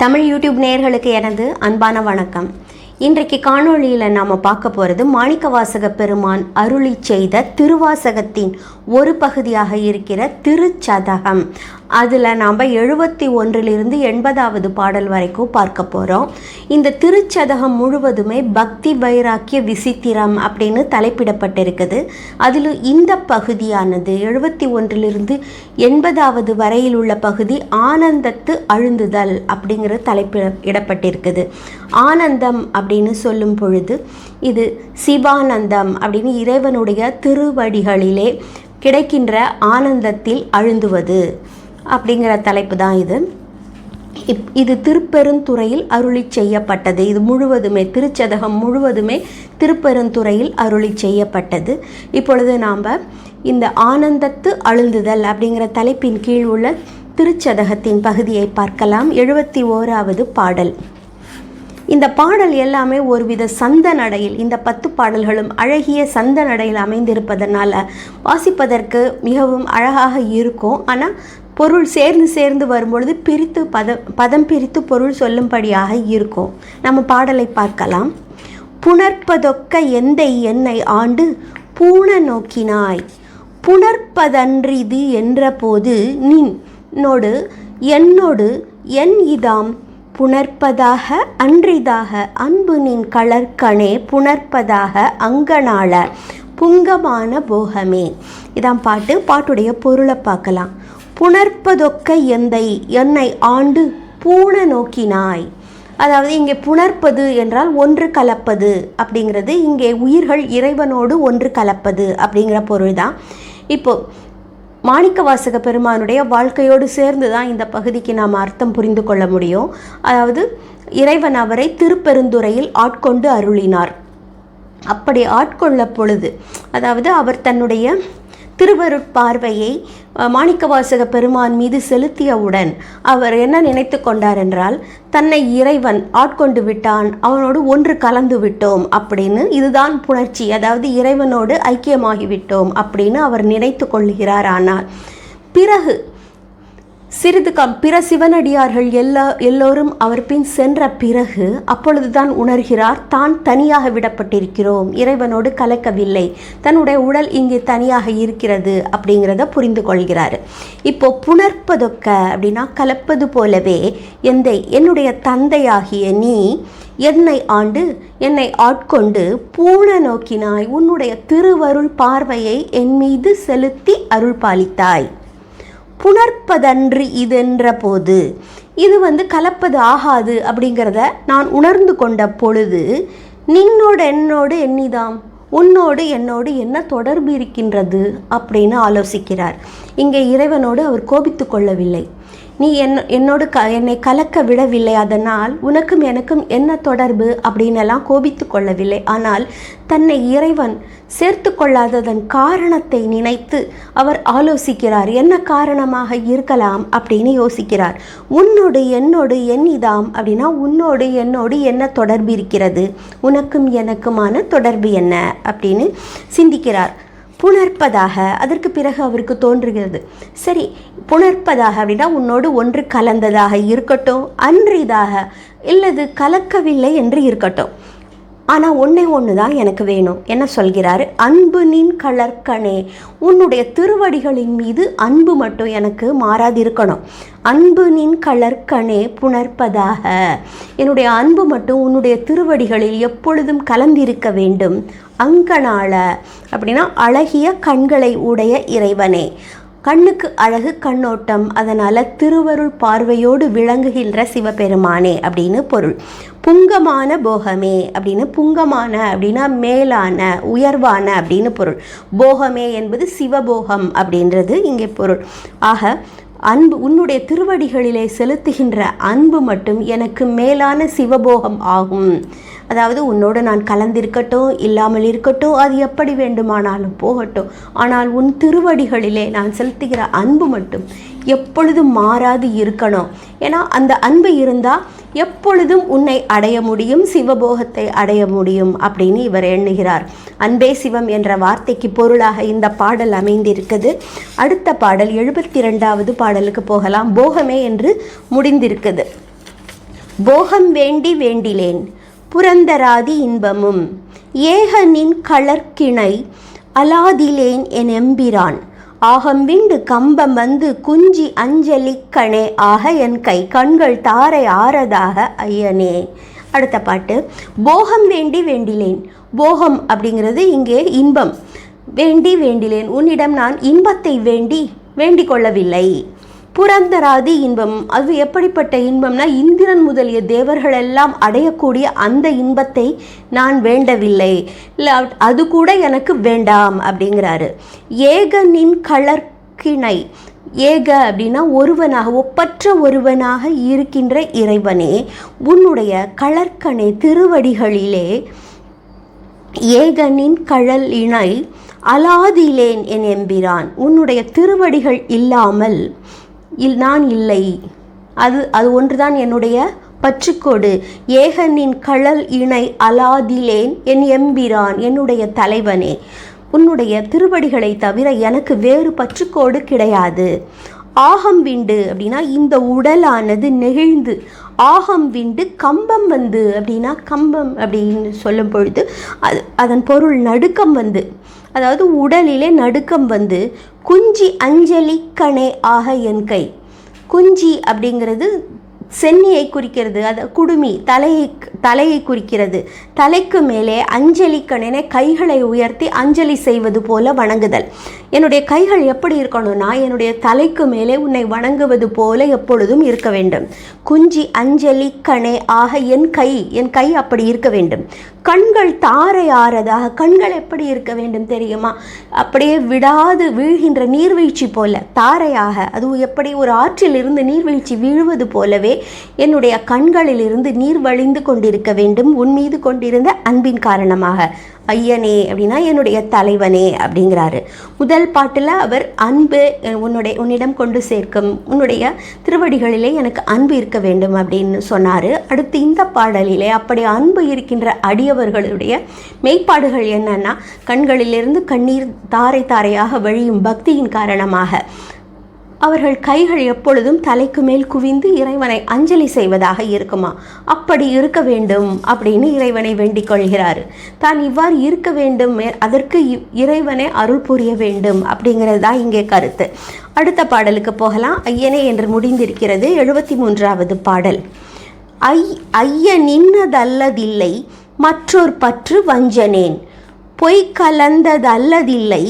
Tamil YouTube நேயர்களுக்கு எனது அன்பான வணக்கம். இன்றைக்கு காணொளியில் நாம் பார்க்க போகிறது மாணிக்கவாசக பெருமான் அருளி செய்த திருவாசகத்தின் ஒரு பகுதியாக இருக்கிற திருச்சதகம். அதில் நாம் 71லிருந்து 80வது பாடல் வரைக்கும் பார்க்க போகிறோம். இந்த திருச்சதகம் முழுவதுமே பக்தி வைராக்கிய விசித்திரம் அப்படின்னு தலைப்பிடப்பட்டிருக்குது. அதில் இந்த பகுதியானது 71லிருந்து 80வது வரையில் உள்ள பகுதி ஆனந்தத்து அழுந்துதல் அப்படிங்கிற தலைப்பிடப்பட்டிருக்குது. ஆனந்தம் அப்படின்னு சொல்லும் பொழுது இது சிவானந்தம் அப்படின்னு இறைவனுடைய திருவடிகளிலே கிடைக்கின்ற ஆனந்தத்தில் அழுந்துவது அப்படிங்கிற தலைப்பு தான் இது. இது திருப்பெருந்துறையில் அருளி செய்யப்பட்டது. இது முழுவதுமே திருச்சதகம் முழுவதுமே திருப்பெருந்துறையில் அருளி செய்யப்பட்டது. இப்பொழுது நாம் இந்த ஆனந்தத்து அழுந்துதல் அப்படிங்கிற தலைப்பின் கீழ் உள்ள திருச்சதகத்தின் பகுதியை பார்க்கலாம். 71வது பாடல். இந்த பாடல் எல்லாமே ஒருவித சந்த நடையில், இந்த 10 பாடல்களும் அழகிய சந்த நடையில் அமைந்திருப்பதனால வாசிப்பதற்கு மிகவும் அழகாக இருக்கும். ஆனால் பொருள் சேர்ந்து வரும்பொழுது பிரித்து பதம் பிரித்து பொருள் சொல்லும்படியாக இருக்கும். நம்ம பாடலை பார்க்கலாம். புணர்ப்பதொக்க எந்தை என்னை ஆண்டு பூண நோக்கினாய், புணர்ப்பதன்றிது என்ற போது நின்னோடு என்னோடு என் இதாம், புணர்ப்பதாக அன்றிதாக அன்பு நின் கலர்கணே, புணர்ப்பதாக அங்கனாள புங்கமான போகமே. இதான் பாட்டு. பாட்டுடைய பொருளை பார்க்கலாம். புணர்ப்பதொக்க எந்தை என்னை ஆண்டு பூண நோக்கினாய். அதாவது இங்கே புணர்ப்பது என்றால் ஒன்று கலப்பது அப்படிங்கிறது. இங்கே உயிர்கள் இறைவனோடு ஒன்று கலப்பது அப்படிங்கிற பொருள் தான். இப்போது மாணிக்கவாசக பெருமானுடைய வாழ்க்கையோடு சேர்ந்து தான் இந்த பகுதிக்கு நாம் அர்த்தம் புரிந்து கொள்ள முடியும். அதாவது இறைவன் அவரை திருப்பெருந்துறையில் ஆட்கொண்டு அருளினார். அப்படி ஆட்கொள்ள பொழுது, அதாவது அவர் தன்னுடைய திருவருட்பார்வையை மாணிக்கவாசக பெருமான் மீது செலுத்தியவுடன் அவர் என்ன நினைத்து கொண்டார் என்றால், தன்னை இறைவன் ஆட்கொண்டு விட்டான், அவனோடு ஒன்று கலந்து விட்டோம் அப்படின்னு, இதுதான் புணர்ச்சி, அதாவது இறைவனோடு ஐக்கியமாகிவிட்டோம் அப்படின்னு அவர் நினைத்து கொள்கிறார். ஆனால் பிறகு பிற சிவனடியார்கள் எல்லோரும் அவர் பின் சென்ற பிறகு அப்பொழுதுதான் உணர்கிறார், தான் தனியாக விடப்பட்டிருக்கிறோம், இறைவனோடு கலக்கவில்லை, தன்னுடைய உடல் இங்கே தனியாக இருக்கிறது அப்படிங்கிறத புரிந்து கொள்கிறார். இப்போ புணர்ப்பதொக்க அப்படின்னா கலப்பது போலவே என்னுடைய தந்தையாகிய நீ என்னை ஆண்டு என்னை ஆட்கொண்டு பூண நோக்கினாய், உன்னுடைய திருவருள் பார்வையை என் மீது செலுத்தி அருள் பாலித்தாய். புணர்ப்பதன்று இதென்ற போது, இது கலப்பது ஆகாது அப்படிங்கிறத நான் உணர்ந்து கொண்ட பொழுது, நின்னோடு என்னோடு எண்ணிதாம், உன்னோடு என்னோடு என்ன தொடர்பு இருக்கின்றது அப்படின்னு ஆலோசிக்கிறார். இங்கே இறைவனோடு அவர் கோபித்து கொள்ளவில்லை. நீ என்னோடு என்னை கலக்க விடவில்லை, அதனால் உனக்கும் எனக்கும் என்ன தொடர்பு அப்படின்னெல்லாம் கோபித்து கொள்ளவில்லை. ஆனால் தன்னை இறைவன் சேர்த்து கொள்ளாததன் காரணத்தை நினைத்து அவர் ஆலோசிக்கிறார். என்ன காரணமாக இருக்கலாம் அப்படின்னு யோசிக்கிறார். உன்னோடு என்னோடு என் இதாம் அப்படின்னா, உன்னோடு என்னோடு என்ன தொடர்பு இருக்கிறது, உனக்கும் எனக்குமான தொடர்பு என்ன அப்படின்னு சிந்திக்கிறார். புணர்ப்பதாக, அதற்கு பிறகு அவருக்கு தோன்றுகிறது, சரி புணர்ப்பதாக அப்படின்னா உன்னோடு ஒன்று கலந்ததாக இருக்கட்டும், அன்றிதாக இல்லது கலக்கவில்லை என்று இருக்கட்டும், ஆனால் ஒன்று தான் எனக்கு வேணும். என்ன சொல்கிறாரு? அன்பு நின் கலர்கணே, உன்னுடைய திருவடிகளின் மீது அன்பு மட்டும் எனக்கு மாறாது இருக்கணும். அன்பு நின் கலர்கணே புணர்ப்பதாக, என்னுடைய அன்பு மட்டும் உன்னுடைய திருவடிகளில் எப்பொழுதும் கலந்திருக்க வேண்டும். அங்கனாள அப்படின்னா அழகிய கண்களை உடைய இறைவனே, கண்ணுக்கு அழகு கண்ணோட்டம், அதனால் திருவருள் பார்வையோடு விளங்குகின்ற சிவபெருமானே அப்படின்னு பொருள். புங்கமான போகமே அப்படின்னு, புங்கமான அப்படின்னா மேலான உயர்வான அப்படின்னு பொருள். போகமே என்பது சிவபோகம் அப்படின்றது இங்கே பொருள். ஆக அன்பு, உன்னுடைய திருவடிகளிலே செலுத்துகின்ற அன்பு மட்டும் எனக்கு மேலான சிவபோகம் ஆகும். அதாவது உன்னோடு நான் கலந்திருக்கட்டும், இல்லாமல் இருக்கட்டும், அது எப்படி வேண்டுமானாலும் போகட்டும், ஆனால் உன் திருவடிகளிலே நான் செலுத்துகிற அன்பு மட்டும் எப்பொழுதும் மாறாது இருக்கணும். ஏன்னா அந்த அன்பு இருந்தால் எப்பொழுதும் உன்னை அடைய முடியும், சிவபோகத்தை அடைய முடியும் அப்படின்னு இவர் எண்ணுகிறார். அன்பே சிவம் என்ற வார்த்தைக்கு பொருளாக இந்த பாடல் அமைந்திருக்குது. அடுத்த பாடல் 72வது பாடலுக்கு போகலாம். போகமே என்று முடிந்திருக்குது. போகம் வேண்டி வேண்டிலேன் புரந்தராதி இன்பமும் ஏகனின் கலர்க்கிணை அலாதிலேன் என் எம்பிரான் ஆகம் விண்டு கம்பம் வந்து குஞ்சி அஞ்சலிக்கணே ஆக என் கை கண்கள் தாரை ஆறதாக ஐயனே. அடுத்த பாட்டு. போகம் வேண்டி வேண்டிலேன். போகம் அப்படிங்கிறது இங்கே இன்பம். வேண்டி வேண்டிலேன், உன்னிடம் நான் இன்பத்தை வேண்டிக் கொள்ளவில்லை. புரந்தராதி இன்பம், அது எப்படிப்பட்ட இன்பம்னா இந்திரன் முதலிய தேவர்கள் எல்லாம் அடையக்கூடிய அந்த இன்பத்தை நான் வேண்டவில்லை, இல்லை அது கூட எனக்கு வேண்டாம் அப்படிங்கிறாரு. ஏகனின் கலர்க்கிணை. ஏக அப்படின்னா ஒருவனாக, ஒப்பற்ற ஒருவனாக இருக்கின்ற இறைவனே, உன்னுடைய கலர்க்கணை திருவடிகளிலே ஏகனின் கழல் இணை அலாதிலேன் என் எம்பிரான், உன்னுடைய திருவடிகள் இல்லாமல் நான் இல்லை. அது ஒன்றுதான் என்னுடைய பற்றுக்கோடு. ஏகனின் கழல் இணை அலாதிலேன் என் எம்பிரான், என்னுடைய தலைவனே, உன்னுடைய திருவடிகளை தவிர எனக்கு வேறு பற்றுக்கோடு கிடையாது. ஆகம் விண்டு அப்படின்னா இந்த உடலானது நெகிழ்ந்து, ஆகம் விண்டு கம்பம் வந்து அப்படின்னா கம்பம் அப்படின்னு சொல்லும் பொழுது அதன் பொருள் நடுக்கம் வந்து, அதாவது உடலிலே நடுக்கம் வந்து குஞ்சி அஞ்சலிக்கணே ஆக என் கை. குஞ்சி அப்படிங்கிறது சென்னியை குறிக்கிறது, அது குடுமி தலையை குறிக்கிறது. தலைக்கு மேலே அஞ்சலிக்கணே கைகளை உயர்த்தி அஞ்சலி செய்வது போல வணங்குதல். என்னுடைய கைகள் எப்படி இருக்கணும்னா என்னுடைய தலைக்கு மேலே உன்னை வணங்குவது போல எப்பொழுதும் இருக்க வேண்டும். குஞ்சி அஞ்சலிக்கணே ஆக என் கை அப்படி இருக்க வேண்டும். கண்கள் தாரை ஆறதாக, கண்கள் எப்படி இருக்க வேண்டும் தெரியுமா? அப்படியே விடாது வீழ்கின்ற நீர்வீழ்ச்சி போல தாரையாக, அதுவும் எப்படி ஒரு ஆற்றிலிருந்து நீர்வீழ்ச்சி வீழுவது போலவே என்னுடைய கண்களிலிருந்து நீர் வழிந்து கொண்டிருக்க வேண்டும் உன் மீது கொண்டிருந்த அன்பின் காரணமாக. ஐயனே அப்படின்னா என்னுடைய தலைவனே அப்படிங்கிறாரு. முதல் பாட்டில் அவர் அன்பு உன்னிடம் கொண்டு சேர்க்கும், உன்னுடைய திருவடிகளிலே எனக்கு அன்பு இருக்க வேண்டும் அப்படின்னு சொன்னார். அடுத்து இந்த பாடலிலே அப்படி அன்பு இருக்கின்ற அடியவர்களுடைய மெய்ப்பாடுகள் என்னன்னா, கண்களிலிருந்து கண்ணீர் தாரை தாரையாக வழியும் பக்தியின் காரணமாக அவர்கள் கைகள் எப்பொழுதும் தலைக்கு மேல் குவிந்து இறைவனை அஞ்சலி செய்வதாக இருக்குமா? அப்படி இருக்க வேண்டும் அப்படின்னு இறைவனை வேண்டிக் கொள்கிறார். தான் இவ்வாறு இருக்க வேண்டும், அதற்கு இறைவனை அருள் புரிய வேண்டும் அப்படிங்கிறது தான் இங்கே கருத்து. அடுத்த பாடலுக்கு போகலாம். ஐயனே என்று முடிந்திருக்கிறது 73வது பாடல். ஐய நின்னதல்லதில்லை மற்றொரு பற்று வஞ்சனேன், பொய் கலந்ததல்லதில்லை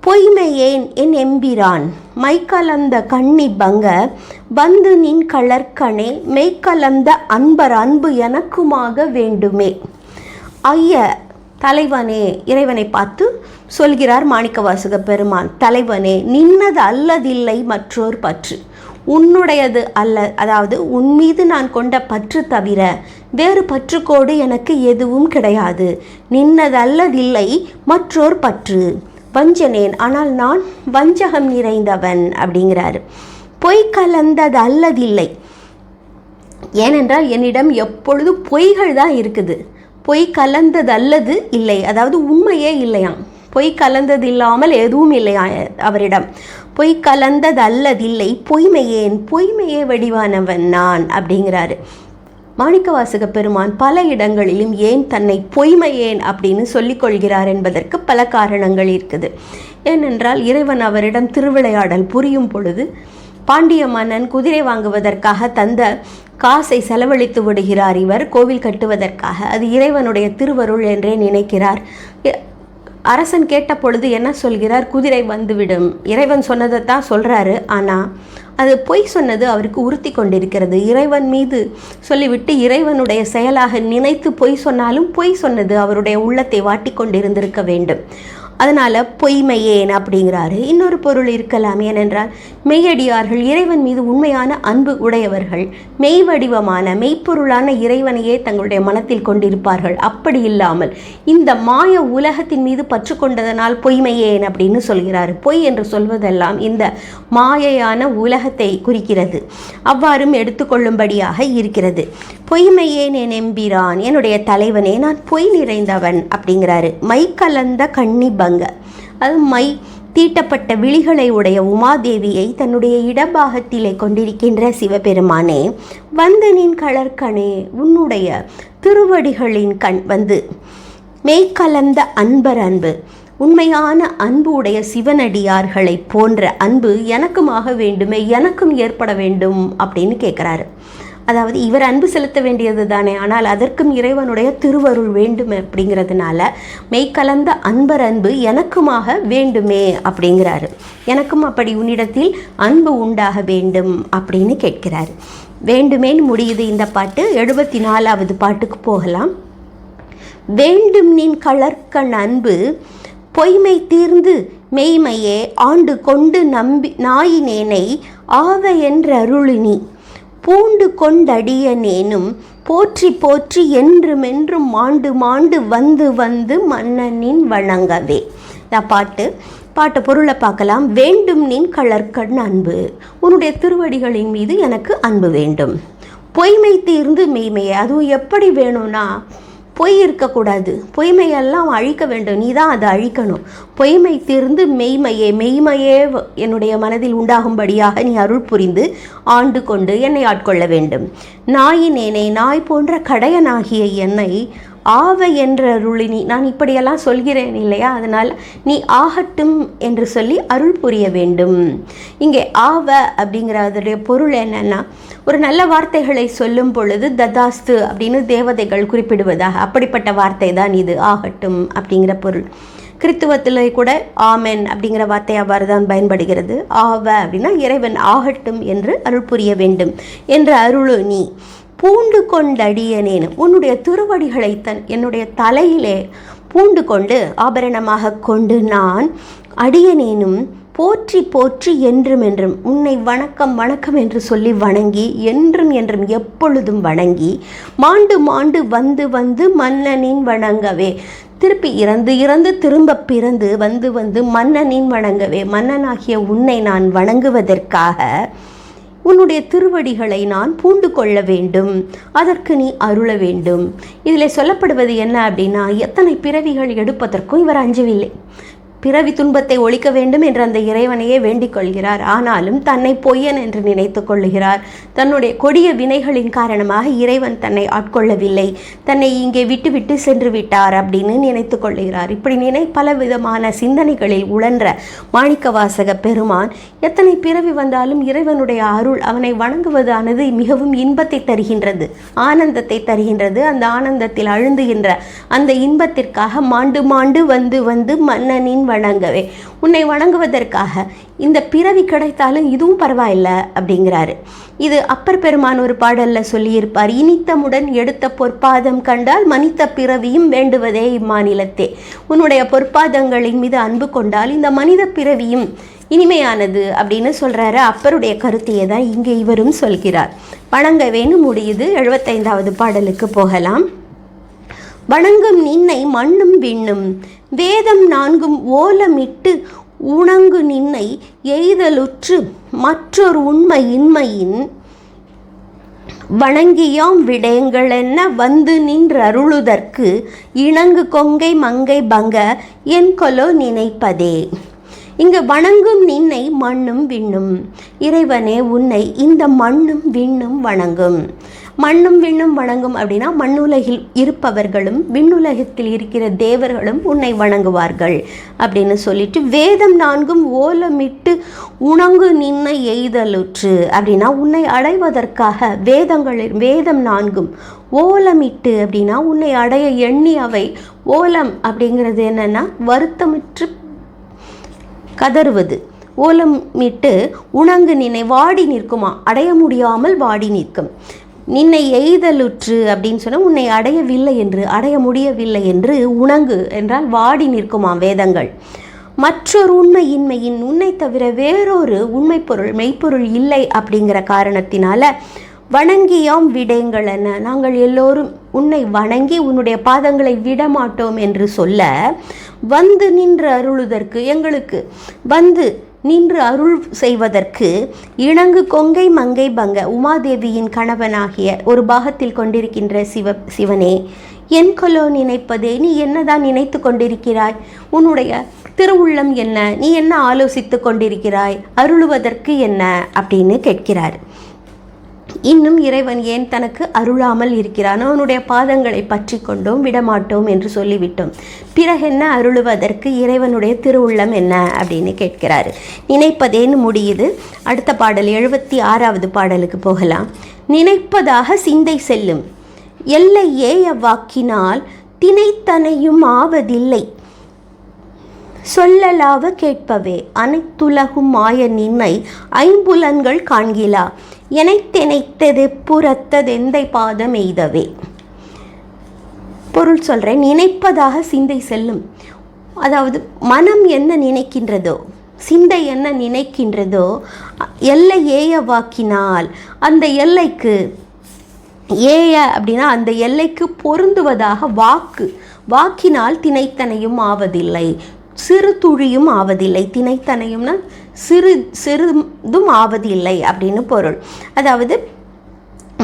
பொய்மையேன் என் எம்பிரான், மைக்கலந்த கண்ணி பங்க வந்து நின் கலர்க்கணே மெய்க்கலந்த அன்பர் அன்பு எனக்குமாக வேண்டுமே. ஐய தலைவனே, இறைவனை பார்த்து சொல்கிறார் மாணிக்கவாசக பெருமான், தலைவனே நின்னது அல்லதில்லை மற்றொரு பற்று, உன்னுடையது அல்ல, அதாவது உன் மீது நான் கொண்ட பற்று தவிர வேறு பற்றுக்கோடு எனக்கு எதுவும் கிடையாது. நின்னதல்லதில்லை மற்றொரு பற்று வஞ்சனேன், ஆனால் நான் வஞ்சகம் நிறைந்தவன் அப்படிங்கிறாரு. பொய் கலந்தது அல்லதில்லை, ஏனென்றால் என்னிடம் எப்பொழுது பொய்கள் தான் இருக்குது. பொய் கலந்தது அல்லது இல்லை, அதாவது உண்மையே இல்லையாம். பொய் கலந்தது இல்லாமல் எதுவும் இல்லையா அவரிடம். பொய் கலந்தது அல்லதில்லை பொய்மையேன், பொய்மையே வடிவானவன் நான் அப்படிங்கிறாரு. மாணிக்கவாசக பெருமான் பல இடங்களிலும் ஏன் தன்னை பொய்மையேன் அப்படின்னு சொல்லிக்கொள்கிறார் என்பதற்கு பல காரணங்கள் இருக்குது. ஏனென்றால் இறைவன் அவரிடம் திருவிளையாடல் புரியும் பொழுது பாண்டிய மன்னன் குதிரை வாங்குவதற்காக தந்த காசை செலவழித்து விடுகிறார் இவர் கோவில் கட்டுவதற்காக. அது இறைவனுடைய திருவருள் என்றே நினைக்கிறார். அரசன் கேட்ட பொழுது என்ன சொல்கிறார்? குதிரை வந்துவிடும். இறைவன் சொன்னதைத்தான் சொல்கிறாரு, ஆனால் அது பொய் சொன்னது அவருக்கு உறுத்தி கொண்டிருக்கிறது. இறைவன் மீது சொல்லிவிட்டு இறைவனுடைய செயலாக நினைத்து பொய் சொன்னாலும் பொய் சொன்னது அவருடைய உள்ளத்தை வாட்டி கொண்டிருந்திருக்க வேண்டும். அதனால் பொய்மையேன் அப்படிங்கிறாரு. இன்னொரு பொருள் இருக்கலாம். ஏனென்றால் மெய்யடியார்கள் இறைவன் மீது உண்மையான அன்பு உடையவர்கள், மெய் வடிவமான மெய்ப்பொருளான இறைவனையே தங்களுடைய மனத்தில் கொண்டிருப்பார்கள். அப்படி இல்லாமல் இந்த மாய உலகத்தின் மீது பற்று கொண்டதனால் பொய்மையேன் அப்படின்னு சொல்கிறார். பொய் என்று சொல்வதெல்லாம் இந்த மாயையான உலகத்தை குறிக்கிறது. அவ்வாறும் எடுத்துக்கொள்ளும்படியாக இருக்கிறது. பொய்மையேன் என் எம்பிரான், என்னுடைய தலைவனே நான் பொய் நிறைந்தவன் அப்படிங்கிறாரு. மை கலந்த கண்ணி பங்க, அது மை தீட்டப்பட்ட விழிகளை உடைய உமாதேவியை தன்னுடைய இடபாகத்திலே கொண்டிருக்கின்ற சிவபெருமானே, வந்து நின் கழற்கணே, உன்னுடைய திருவடிகளின் கண் வந்து மெய்கலந்த அன்பர் அன்பு, உண்மையான அன்பு உடைய சிவனடியார்களை போன்ற அன்பு எனக்குமாக வேண்டுமே, எனக்கும் ஏற்பட வேண்டும் அப்படின்னு கேட்குறாரு. அதாவது இவர் அன்பு செலுத்த வேண்டியது தானே, ஆனால் அதற்கும் இறைவனுடைய திருவருள் வேண்டும் அப்படிங்கிறதுனால மெய்கலந்த அன்பர் அன்பு எனக்குமாக வேண்டுமே அப்படிங்கிறாரு. எனக்கும் அப்படி உன்னிடத்தில் அன்பு உண்டாக வேண்டும் அப்படின்னு கேட்கிறாரு. வேண்டுமேன்னு முடியுது இந்த பாட்டு. 74வது பாட்டுக்கு போகலாம். வேண்டும் நின் கழற்கண் அன்பு பொய்மை தீர்ந்து மெய்மையே ஆண்டு கொண்டு நம்பி நாயினேனை ஆவ என்ற அருளினி பூண்டு கொண்டடியனேனும் போற்றி போற்றி என்றுமென்றும் மாண்டு மாண்டு வந்து வந்து மன்னனின் வணங்கவே. இந்த பாட்டு பொருளை பார்க்கலாம். வேண்டும் நின் கழற்கண் அன்பு, உன்னுடைய திருவடிகளின் மீது எனக்கு அன்பு வேண்டும். பொய்மை தீர்ந்து மெய்மையை, அதுவும் எப்படி வேணும்னா பொய் இருக்கக்கூடாது, பொய்மையெல்லாம் அழிக்க வேண்டும், நீ தான் அதை அழிக்கணும். பொய்மை தீர்ந்து மெய்மையே, மெய்மையே என்னுடைய மனதில் உண்டாகும்படியாக நீ அருள் புரிந்து ஆண்டு கொண்டு என்னை ஆட்கொள்ள வேண்டும். நாயினேனை, நாய் போன்ற கடையனாகிய என்னை ஆவ என்ற அருளினி, நான் இப்படியெல்லாம் சொல்கிறேன் இல்லையா, அதனால் நீ ஆகட்டும் என்று சொல்லி அருள் புரிய வேண்டும். இங்கே ஆவ அப்படிங்கிற அதனுடைய பொருள் என்னன்னா, ஒரு நல்ல வார்த்தைகளை சொல்லும் பொழுது ததாஸ்து அப்படின்னு தேவதைகள் குறிப்பிடுவதாக, அப்படிப்பட்ட வார்த்தை தான் இது, ஆகட்டும் அப்படிங்கிற பொருள். கிறித்துவத்தில் கூட ஆமென் அப்படிங்கிற வார்த்தை அவ்வாறு தான் பயன்படுகிறது. ஆவ அப்படின்னா இறைவன் ஆகட்டும் என்று அருள் புரிய வேண்டும் என்ற அருளு நீ பூண்டு கொண்டடியனேனும், உன்னுடைய திருவடிகளை என்னுடைய தலையிலே பூண்டு கொண்டு ஆபரணமாக கொண்டு நான் அடியனேனும் போற்றி போற்றி என்றும் என்றும் உன்னை வணக்கம் வணக்கம் என்று சொல்லி வணங்கி என்றும் என்றும் எப்பொழுதும் வணங்கி மாண்டு மாண்டு வந்து வந்து மன்னனின் வணங்கவே, திருப்பி இறந்து இறந்து திரும்ப பிறந்து வந்து வந்து மன்னனின் வணங்கவே, மன்னனாகிய உன்னை நான் வணங்குவதற்காக உன்னுடைய திருவடிகளை நான் பூண்டு கொள்ள வேண்டும், அதற்கு நீ அருள வேண்டும். இதில் சொல்லப்படுவது என்ன அப்படின்னா, எத்தனை பிறவிகள் எடுப்பதற்கும் இவர் அஞ்சவில்லை. பிறவி துன்பத்தை ஒழிக்க வேண்டும் என்று அந்த இறைவனையே வேண்டிக் கொள்கிறார். ஆனாலும் தன்னை பொய்யன் என்று நினைத்து கொள்ளுகிறார். தன்னுடைய கொடிய வினைகளின் காரணமாக இறைவன் தன்னை ஆட்கொள்ளவில்லை, தன்னை இங்கே விட்டு விட்டு சென்று விட்டார் அப்படின்னு நினைத்து கொள்ளுகிறார். இப்படி பல விதமான சிந்தனைகளில் உழன்ற மாணிக்கவாசக பெருமான் எத்தனை பிறவி வந்தாலும் இறைவனுடைய அருள், அவனை வணங்குவதானது மிகவும் இன்பத்தை தருகின்றது, ஆனந்தத்தை தருகின்றது. அந்த ஆனந்தத்தில் அழுந்துகின்ற அந்த இன்பத்திற்காக மாண்டு மாண்டு வந்து வந்து மன்னனின் வணங்கவே, உன்னை வணங்குவதற்காக இந்த பிறவி கிடைத்தாலும் இதுவும் பரவாயில்லை அப்படிங்கிறாரு. இது அப்பர் பெருமான் ஒரு பாடல்ல சொல்லியிருப்பார். இனித்தமுடன் எடுத்த பொற்பாதம் கண்டால் மனித பிறவியும் வேண்டுவதே இம்மாநிலத்தே, உன்னுடைய பொற்பாதங்களின் மீது அன்பு கொண்டால் இந்த மனித பிறவியும் இனிமையானது அப்படின்னு சொல்றாரு. அப்பருடைய கருத்தையே தான் இங்கே இவரும் சொல்கிறார். வணங்கவேன்னு முடியுது. 75வது பாடலுக்கு போகலாம். வணங்கும் நின்னை மண்ணும் விண்ணும் வேதம் 4 ஓலமிட்டு உணங்கு நின்னை எய்தலுற்று மற்றொரு உண்மை இன்மையின் வணங்கியாம் விடயங்களென்ன வந்து நின்று அருளுதற்கு இணங்கு கொங்கை மங்கை பங்க என் கொலோ நினைப்பதே. இங்கு வணங்கும் நின்னை மண்ணும் விண்ணும், இறைவனே உன்னை இந்த மண்ணும் விண்ணும் வணங்கும். மண்ணும் விண்ணும் வணங்கும் அப்படின்னா மண்ணுலகில் இருப்பவர்களும் விண்ணுலகத்தில் இருக்கிற தேவர்களும் உன்னை வணங்குவார்கள் அப்படின்னு சொல்லிட்டு, வேதம் 4 ஓலமிட்டு உணங்கு நின்னை எய்தலுற்று அப்படின்னா உன்னை அடைவதற்காக வேதம் 4 ஓலமிட்டு அப்படின்னா உன்னை அடைய எண்ணி அவை. ஓலம் அப்படிங்கிறது என்னன்னா வருத்தமிற்று கதறுவது. ஓலமிட்டு உணங்கு நின்னை வாடி நிற்குமா, அடைய முடியாமல் வாடி நிற்கும். நின்னை எய்தலுற்று அப்படின்னு சொன்னால் உன்னை அடையவில்லை என்று, அடைய முடியவில்லை என்று, உணங்கு என்றால் வாடி நிற்குமாம் வேதங்கள். மற்றொரு உண்மையின்மையின், உன்னை தவிர வேறொரு உண்மை பொருள் மெய்ப்பொருள் இல்லை அப்படிங்கிற காரணத்தினால வணங்கியாம் விடயங்கள் என்ன, நாங்கள் எல்லோரும் உன்னை வணங்கி உன்னுடைய பாதங்களை விடமாட்டோம் என்று சொல்ல, வந்து நின்று அருளுதற்கு, எங்களுக்கு வந்து நின்று அருள் செய்வதற்கு இணங்கு கொங்கை மங்கை பங்க, உமாதேவியின் கணவனாகிய ஒரு பாகத்தில் கொண்டிருக்கின்ற சிவனே, என்கொலோ நினைப்பதே, நீ என்னதான் நினைத்து கொண்டிருக்கிறாய்? உன்னுடைய திருவுள்ளம் என்ன? நீ என்ன ஆலோசித்து கொண்டிருக்கிறாய்? அருளுவதற்கு என்ன அப்படின்னு கேட்கிறார். இன்னும் இறைவன் ஏன் தனக்கு அருளாமல் இருக்கிறான்? அவனுடைய பாதங்களை பற்றி கொண்டோம் விடமாட்டோம் என்று சொல்லிவிட்டோம். பிறகு என்ன அருளுவதற்கு இறைவனுடைய திருவுள்ளம் என்ன அப்படின்னு கேட்கிறாரு. நினைப்பதேன்னு முடியுது. அடுத்த பாடல் 76வது பாடலுக்கு போகலாம். நினைப்பதாக சிந்தை செல்லும், எல்லையே அவ்வாக்கினால் தினைத்தனையும் ஆவதில்லை. சொல்லலாவ கேட்பவே அனைத்துலகும் மாய நின்னை ஐம்புலன்கள் காண்கிலா, எனைத்தெனைத்தது புறத்ததெந்தை பாதம் எய்தவே. பொருள் சொல்கிறேன். நினைப்பதாக சிந்தை செல்லும், அதாவது மனம் என்ன நினைக்கின்றதோ, சிந்தை என்ன நினைக்கின்றதோ, எல்லை ஏயவாக்கினால் அந்த எல்லைக்கு, ஏய அப்படின்னா அந்த எல்லைக்கு பொருந்துவதாக வாக்கினால் தினைத்தனையும் ஆவதில்லை, சிறு துளியும் ஆவதில்லை. தினைத்தனையும்னா சிறிதும் ஆவதில்லை அப்படின்னு பொருள். அதாவது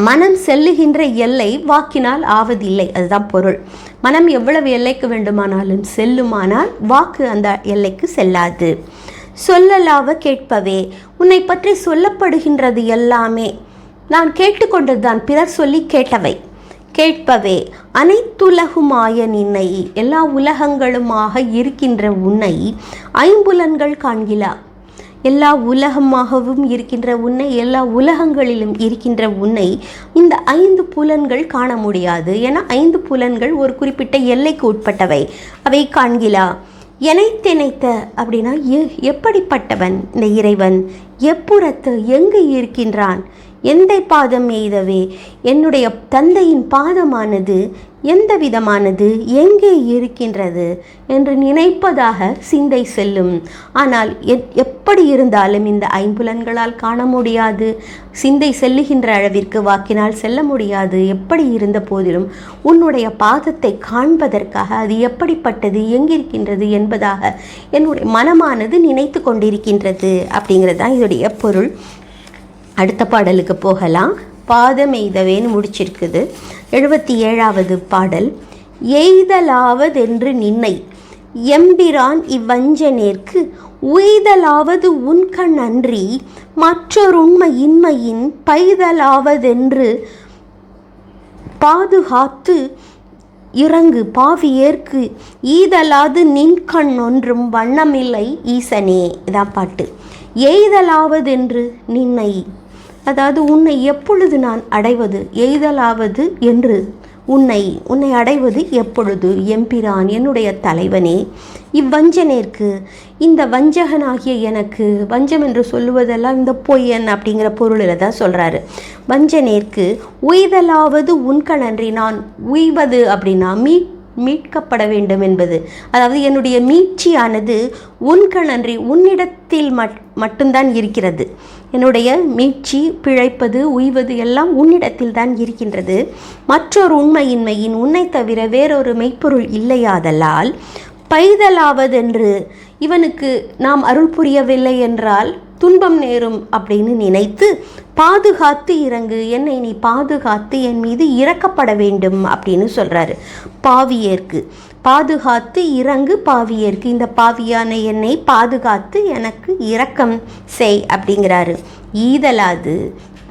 மனம் செல்லுகின்ற எல்லை வாக்கினால் ஆவதில்லை, அதுதான் பொருள். மனம் எவ்வளவு எல்லைக்கு வேண்டுமானாலும் செல்லுமானால் வாக்கு அந்த எல்லைக்கு செல்லாது. சொல்லலாவ கேட்பவே, உன்னை பற்றி சொல்லப்படுகின்றது எல்லாமே நான் கேட்டுக்கொண்டதுதான், பிறர் சொல்லி கேட்டவை. கேட்பவே அனைத்துலகுமாய நின்னை, எல்லா உலகங்களுமாக இருக்கின்ற உன்னை ஐம்புலன்கள் காண்கிலா, எல்லா உலகமாகவும் இருக்கின்ற உன்னை, எல்லா உலகங்களிலும் இருக்கின்ற உன்னை இந்த 5 புலன்கள் காண முடியாது. ஏன்னா 5 புலன்கள் ஒரு குறிப்பிட்ட எல்லைக்கு உட்பட்டவை, அவை காண்கிலா. எனைத்தெனைத்த அப்படின்னா எப்படிப்பட்டவன் இந்த இறைவன்? எப்புறத்து எங்கு இருக்கின்றான்? எந்தை பாதம் எய்தவே, என்னுடைய தந்தையின் பாதமானது எந்த விதமானது, எங்கே இருக்கின்றது என்று நினைப்பதாக சிந்தை செல்லும். ஆனால் எப்படி இருந்தாலும் இந்த ஐம்புலன்களால் காண முடியாது, சிந்தை செல்லுகின்ற அளவிற்கு வாக்கினால் செல்ல முடியாது. எப்படி இருந்த போதிலும் உன்னுடைய பாதத்தை காண்பதற்காக அது எப்படிப்பட்டது, எங்கிருக்கின்றது என்பதாக என்னுடைய மனமானது நினைத்து கொண்டிருக்கின்றது அப்படிங்கிறது தான் இதோடைய பொருள். அடுத்த பாடலுக்கு போகலாம். பாதம் எய்தவேன்னு முடிச்சிருக்குது. 77வது பாடல். எய்தலாவதென்று நின்னை எம்பிரான் இவ்வஞ்சனேற்கு உய்தலாவது உன்கண் அன்றி மற்றொருண்மை இன்மையின் பைதலாவதென்று பாதுகாத்து இறங்கு பாவியேற்கு ஈதலாது நின்கண் ஒன்றும் வண்ணமில்லை ஈசனே. இதான் பாட்டு. எய்தலாவதென்று நின்னை, அதாவது உன்னை எப்பொழுது நான் அடைவது? எய்தலாவது என்று உன்னை அடைவது எப்பொழுது? எம்பிரான் என்னுடைய தலைவனே. இவ்வஞ்சனேற்கு, இந்த வஞ்சகனாகிய எனக்கு, வஞ்சம் என்று சொல்லுவதெல்லாம் இந்த பொய்யன் அப்படிங்கிற பொருளில் தான் சொல்கிறாரு. வஞ்சனேற்கு உய்தலாவது உன்கணன்றி, நான் உய்வது அப்படின்னா மீட்கப்பட வேண்டும் என்பது, அதாவது என்னுடைய மீட்சியானது உன்கணன்றி உன்னிடத்தில் மட்டும்தான் இருக்கிறது. என்னுடைய மீட்சி, பிழைப்பது, உய்வது எல்லாம் உன்னிடத்தில் தான் இருக்கின்றது. மற்றொரு உண்மையின்மையின் உன்னை தவிர வேறொரு மெய்ப்பொருள் இல்லையாதலால் பைதலாவதென்று, இவனுக்கு நாம் அருள் புரியவில்லை என்றால் துன்பம் நேரும் அப்படின்னு நினைத்து பாதுகாத்து இறங்கு, என்னை நீ பாதுகாத்து என் மீது இறக்கப்பட வேண்டும் அப்படின்னு சொல்கிறாரு. பாவியேற்கு, பாதுகாத்து இறங்கு பாவியேற்கு, இந்த பாவியான என்னை பாதுகாத்து எனக்கு இரக்கம் செய் அப்படிங்கிறாரு. ஈதலாது,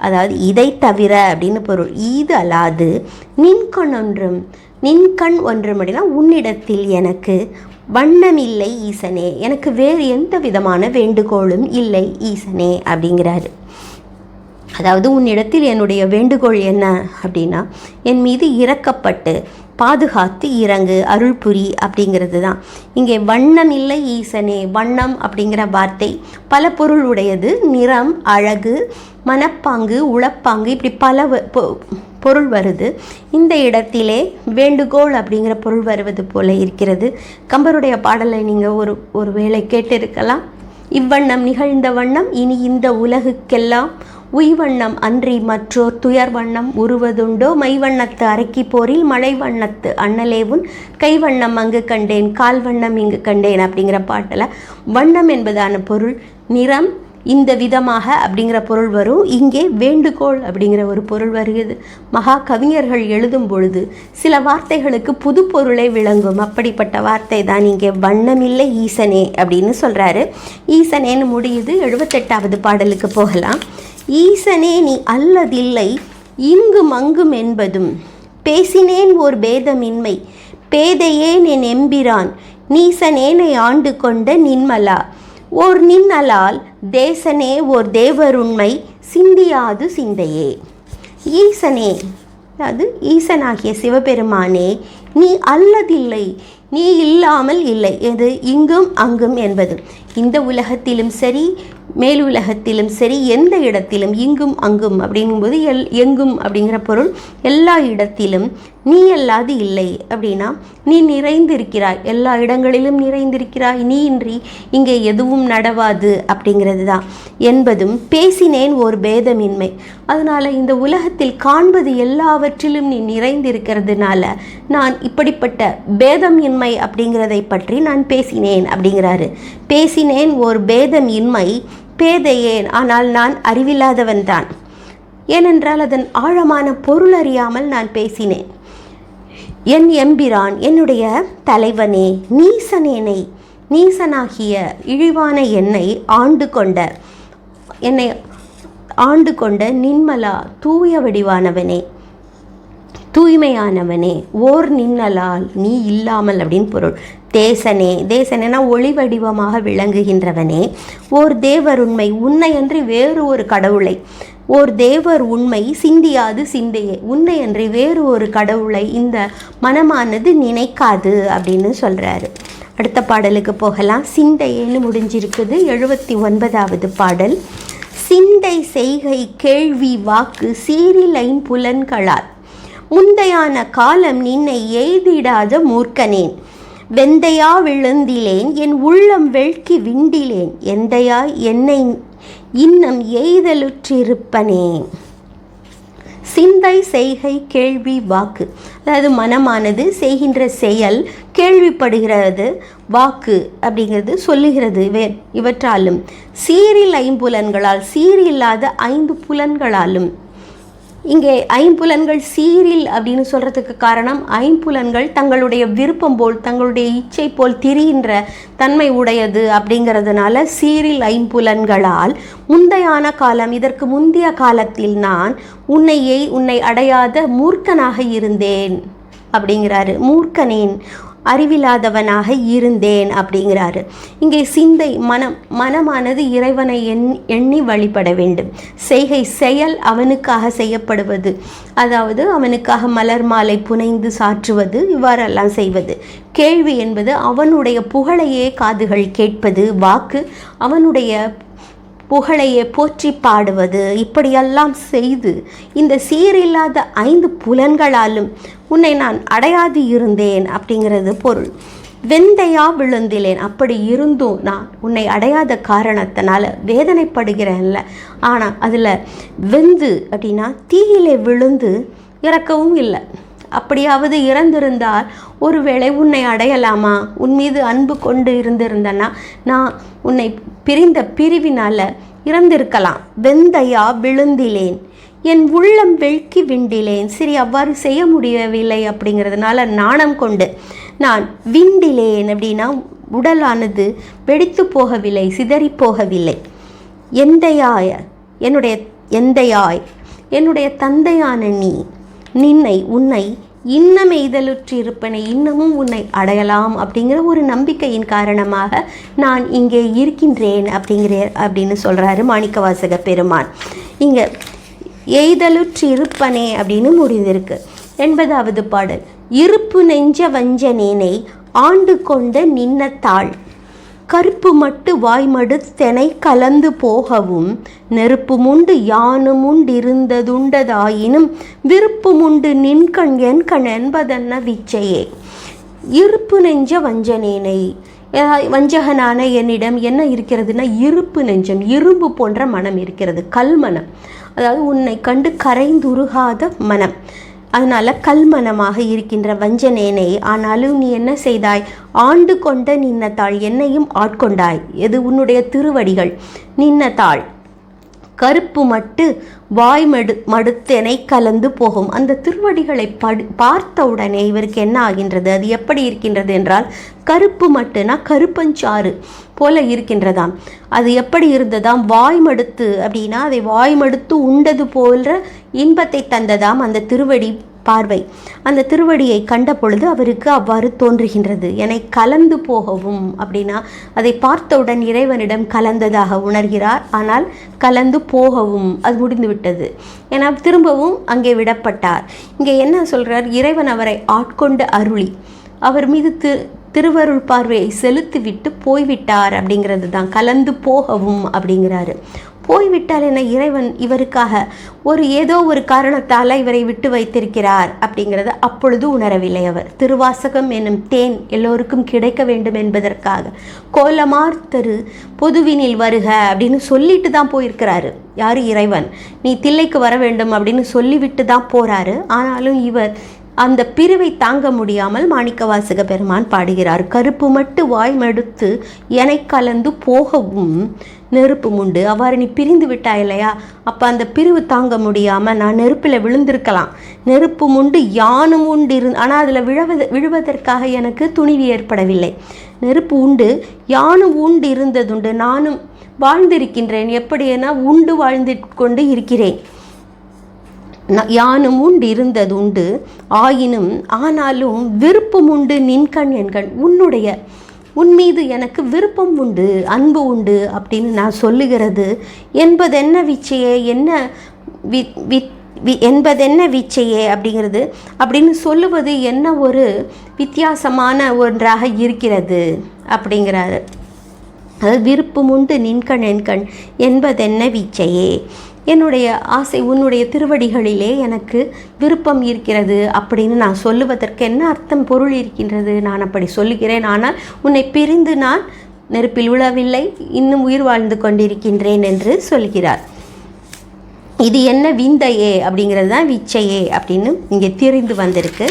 அதாவது இதை தவிர அப்படின்னு பொருள். ஈது அலாது நின்கண் ஒன்றும், நின்கண் ஒன்றும் அப்படின்னா உன்னிடத்தில் எனக்கு வண்ணமில்லை ஈசனே, எனக்கு வேறு எந்த விதமான வேண்டுகோளும் இல்லை ஈசனே அப்படிங்கிறாரு. அதாவது உன்னிடத்தில் என்னுடைய வேண்டுகோள் என்ன அப்படின்னா, என் மீது இரக்கப்பட்டு பாதுகாத்து இறங்கு, அருள் புரி அப்படிங்கிறது தான். இங்கே வண்ணமில்லை ஈசனே, வண்ணம் அப்படிங்கிற வார்த்தை பல பொருள் உடையது. நிறம், அழகு, மனப்பாங்கு, உளப்பாங்கு, இப்படி பல பொருள் வருது. இந்த இடத்திலே வேண்டுகோள் அப்படிங்கிற பொருள் வருவது போல இருக்கிறது. கம்பருடைய பாடலை நீங்கள் ஒரு வேளை கேட்டிருக்கலாம். இவ்வண்ணம் நிகழ்ந்த வண்ணம் இனி இந்த உலகுக்கெல்லாம் உய்வண்ணம் அன்றி மற்றோர் துயர் வண்ணம் உருவதுண்டோ, மைவண்ணத்து அரக்கி போரில் மழை வண்ணத்து அண்ணலேவுன் கைவண்ணம் அங்கு கண்டேன் கால் வண்ணம் இங்கு கண்டேன் அப்படிங்கிற பாட்டில் வண்ணம் என்பதான பொருள் நிறம், இந்த விதமாக அப்படிங்கிற பொருள் வரும். இங்கே வேண்டுகோள் அப்படிங்கிற ஒரு பொருள் வருகிறது. மகா கவிஞர்கள் எழுதும் பொழுது சில வார்த்தைகளுக்கு புது பொருளை விளங்கும். அப்படிப்பட்ட வார்த்தை தான் இங்கே வண்ணமில்லை ஈசனே அப்படின்னு சொல்கிறாரு. ஈசனேன்னு முடியுது. 78வது பாடலுக்கு போகலாம். ஈசனே நீ அல்லதில்லை இங்கும் அங்கும் என்பதும் பேசினேன் ஓர் பேதமின்மை பேதையேன் என் எம்பிரான் நீசனேனை ஆண்டு கொண்ட நின்மலா ஓர் நின்னலால் தேசனே ஓர் தேவருண்மை சிந்தியாது சிந்தையே. ஈசனே, அது ஈசனாகிய சிவபெருமானே, நீ அல்லதில்லை, நீ இல்லாமல் இல்லை. எது இங்கும் அங்கும் என்பது இந்த உலகத்திலும் சரி மேல் உலகத்திலும் சரி எந்த இடத்திலும் இங்கும் அங்கும் அப்படிங்கும்போது எங்கும் அப்படிங்கிற பொருள் எல்லா இடத்திலும் நீ அல்லாது இல்லை. அப்படின்னா நீ நிறைந்திருக்கிறாய், எல்லா இடங்களிலும் நிறைந்திருக்கிறாய், நீ இன்றி இங்கே எதுவும் நடவாது அப்படிங்கிறது தான் என்பதும் பேசினேன் ஒரு பேதமின்மை. அதனால் இந்த உலகத்தில் காண்பது எல்லாவற்றிலும் நீ நிறைந்திருக்கிறதுனால நான் இப்படிப்பட்ட பேதமின்மை அப்படிங்கிறதை பற்றி நான் பேசினேன் அப்படிங்கிறாரு. பேசினேன் ஒரு பேதமின்மை பேதையேன், ஆனால் நான் அறிவில்லாதவன் தான். ஏனென்றால் அதன் ஆழமான பொருள் அறியாமல் நான் பேசினேன். என் எம்பிரான், என்னுடைய தலைவனே, நீசனேனை, நீசனாகிய இழிவான என்னை ஆண்டு கொண்ட நின்மலா, தூய வடிவானவனே, தூய்மையானவனே, ஓர் நின்னலால், நீ இல்லாமல் அப்படின்னு பொருள். தேசனே, தேசனேனா ஒளி வடிவமாக விளங்குகின்றவனே, ஓர் தேவர் உண்மை, உன்னை அன்றி வேறு ஒரு கடவுளை, ஓர் தேவர் உண்மை சிந்தியாது சிந்தையே, உன்னை அன்றி வேறு ஒரு கடவுளை இந்த மனமானது நினைக்காது அப்படின்னு சொல்கிறாரு. அடுத்த பாடலுக்கு போகலாம். சிந்தையேன்னு முடிஞ்சிருக்குது. 79வது பாடல். சிந்தை செய்கை கேள்வி வாக்கு சீரில் ஐம்புலன்களால் முந்தையான காலம் நின்னை எய்திடாத மூர்க்கனேன் வெந்தையா விழுந்திலேன் என் உள்ளம் வெள்கி விண்டிலேன் எந்தையாய் என்னை இன்னம் எய்தலுற்றிருப்பனே. சிந்தை செய்கை கேள்வி வாக்கு, அதாவது மனமானது செய்கின்ற செயல் கேள்விப்படுகிறது, வாக்கு அப்படிங்கிறது சொல்லுகிறது. இவற்றாலும் சீரில் ஐம்புலன்களால், சீரில்லாத 5 புலன்களாலும். இங்கே ஐம்புலன்கள் சீரில் அப்படின்னு சொல்கிறதுக்கு காரணம், ஐம்புலன்கள் தங்களுடைய விருப்பம் போல் தங்களுடைய இச்சை போல் திரிகின்ற தன்மை உடையது அப்படிங்கிறதுனால சீரில் ஐம்புலன்களால் முந்தையான காலம், இதற்கு முந்தைய காலத்தில் நான் உன்னை அடையாத மூர்க்கனாக இருந்தேன் அப்படிங்கிறாரு. மூர்க்கனேன், அறிவில்லாதவனாக இருந்தேன் அப்படிங்கிறாரு. இங்கே சிந்தை மனமானது இறைவனை எண்ணி வழிபட வேண்டும். செய்கை செயல் அவனுக்காக செய்யப்படுவது, அதாவது அவனுக்காக மலர் மாலை புனைந்து சாற்றுவது, இவ்வாறெல்லாம் செய்வது. கேள்வி என்பது அவனுடைய புகழையே காதுகள் கேட்பது. வாக்கு அவனுடைய புகழையே போற்றி பாடுவது. இப்படியெல்லாம் செய்து இந்த சீரில்லாத 5 புலன்களாலும் உன்னை நான் அடையாது இருந்தேன் அப்படிங்கிறது பொருள். வெந்தையா விழுந்திலேன், அப்படி இருந்தும் நான் உன்னை அடையாத காரணத்தினால வேதனைப்படுகிறேன்ல. ஆனால் அதில் வெந்து அப்படின்னா தீயிலே விழுந்து இறக்கவும் இல்லை. அப்படியாவது இறந்திருந்தால் ஒருவேளை உன்னை அடையலாமா, உன் மீது அன்பு கொண்டு இருந்திருந்தனா நான் உன்னை பிரிந்த பிரிவினால் இறந்திருக்கலாம். வெந்தையா விழுந்திலேன் என் உள்ளம் வெள்கி விண்டிலேன். சரி, அவ்வாறு செய்ய முடியவில்லை அப்படிங்கிறதுனால நாணம் கொண்டு நான் விண்டிலேன். அப்படின்னா உடலானது வெடித்து போகவில்லை, சிதறி போகவில்லை. என்னுடைய தந்தையான உன்னை இன்னும் எய்தலுற்றிருப்பனை, இன்னமும் உன்னை அடையலாம் அப்படிங்கிற ஒரு நம்பிக்கையின் காரணமாக நான் இங்கே இருக்கின்றேன் அப்படின்னு சொல்கிறாரு மாணிக்கவாசக பெருமான். இங்கே எய்தலுற்றிருப்பனே அப்படின்னு முடிந்திருக்கு. 80வது பாடல். இருப்பு நெஞ்ச வஞ்சனேனை ஆண்டு கொண்ட நின்னத்தாள் கருப்பு மட்டு வாய்மடுத்தெனை கலந்து போகவும் நெருப்புமுண்டு யானுமுண்டிருந்ததுண்டதாயினும் விருப்புமுண்டு நின்கண் என்கண் என்பதென்ன விச்சையே. இருப்பு நெஞ்ச வஞ்சனேனை, வஞ்சகனான என்னிடம் என்ன இருக்கிறதுனா இருப்பு நெஞ்சம், இரும்பு போன்ற மனம் இருக்கிறது, கல் மனம், அதாவது உன்னை கண்டு கரைந்துருகாத மனம். அதனால் கல்மனமாக இருக்கின்ற வஞ்சனேனை, ஆனாலும் நீ என்ன செய்தாய்? ஆண்டு கொண்ட நின்னத்தாள், என்னையும் ஆட்கொண்டாய். எது? உன்னுடைய திருவடிகள். நின்னத்தாள் கருப்பு மட்டு வாய் மடுத்தெனை கலந்து போகும். அந்த திருவடிகளை பார்த்த உடனே இவருக்கு என்ன ஆகின்றது? அது எப்படி இருக்கின்றது என்றால், கருப்பு மட்டுனா கருப்பஞ்சாறு போல இருக்கின்றதாம். அது எப்படி இருந்ததாம்? வாய் மடுத்து அப்படின்னா அதை வாய் மடுத்து உண்டது போன்ற இன்பத்தை தந்ததாம் அந்த திருவடி பார்வை. அந்த திருவடியை கண்ட பொழுது அவருக்கு அவ்வாறு தோன்றுகின்றது. என்னை கலந்து போகவும் அப்படின்னா அதை பார்த்தவுடன் இறைவனிடம் கலந்ததாக உணர்கிறார். ஆனால் கலந்து போகவும் அது முடிந்து விட்டது. ஏன்னா திரும்பவும் அங்கே விடப்பட்டார். இங்கே என்ன சொல்கிறார்? இறைவன் அவரை ஆட்கொண்டு அருளி அவர் மீது திருவருள் பார்வையை செலுத்திவிட்டு போய்விட்டார் அப்படிங்கிறது தான். கலந்து போகவும் அப்படிங்கிறாரு. போய்விட்டால் என்ன? இறைவன் இவருக்காக ஏதோ ஒரு காரணத்தால் இவரை விட்டு வைத்திருக்கிறார் அப்படிங்கிறத அப்பொழுது உணரவில்லை அவர். திருவாசகம் என்னும் தேன் எல்லோருக்கும் கிடைக்க வேண்டும் என்பதற்காக கோலமார் தரு பொதுவினில் வருக அப்படின்னு சொல்லிட்டு தான் போயிருக்கிறாரு. யார்? இறைவன். நீ தில்லைக்கு வர வேண்டும் அப்படின்னு சொல்லிவிட்டு தான் போகிறாரு. ஆனாலும் இவர் அந்த பிரிவை தாங்க முடியாமல் மாணிக்கவாசக பெருமான் பாடுகிறார். கருப்பு மட்டு வாய் மடுத்து எனை கலந்து போகவும் நெருப்பு உண்டு. அவ்வாறு நீ பிரிந்து விட்டாய் இல்லையா? அப்போ அந்த பிரிவு தாங்க முடியாமல் நான் நெருப்பில் விழுந்திருக்கலாம். நெருப்பு உண்டு யானும் உண்டு ஆனால் அதில் விழுவதற்காக எனக்கு துணிவு ஏற்படவில்லை. நெருப்பு உண்டு யானும் உண்டு இருந்ததுண்டு. நானும் வாழ்ந்திருக்கின்றேன். எப்படின்னா உண்டு வாழ்ந்து கொண்டு இருக்கிறேன். யானும் உண்டு இருந்தது உண்டு ஆயினும் ஆனாலும் விருப்பம் உண்டு நின்கண் என்கண். உன் மீது எனக்கு விருப்பம் உண்டு, அன்பு உண்டு அப்படின்னு நான் சொல்லுகிறது என்பதென்ன விச்சையே, என்ன என்பதென்ன விச்சையே அப்படிங்கிறது அப்படின்னு சொல்லுவது என்ன ஒரு வித்தியாசமான ஒன்றாக இருக்கிறது அப்படிங்கிறாரு. அதாவது விருப்பம் உண்டு நின்கண் என்கண் என்பதென்ன வீச்சையே, என்னுடைய ஆசை உன்னுடைய திருவடிகளிலே எனக்கு விருப்பம் இருக்கிறது அப்படின்னு நான் சொல்லுவதற்கு என்ன அர்த்தம், பொருள் இருக்கின்றது? நான் அப்படி சொல்லுகிறேன். ஆனால் உன்னை பிரிந்து நான் நெருப்பில் விழவில்லை, இன்னும் உயிர் வாழ்ந்து கொண்டிருக்கின்றேன் என்று சொல்கிறார். இது என்ன விந்தையே அப்படிங்கிறது தான் விச்சையே அப்படின்னு இங்கே தெரிந்து வந்திருக்கு.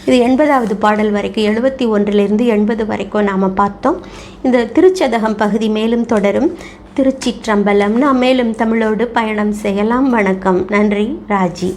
இது 80வது பாடல் வரைக்கும் 71லிருந்து 80 வரைக்கும் நாம் பார்த்தோம். இந்த திருச்சதகம் பகுதி மேலும் தொடரும். திருச்சிற்றம்பலம். நாம் மேலும் தமிழோடு பயணம் செய்யலாம். வணக்கம். நன்றி. ராஜி.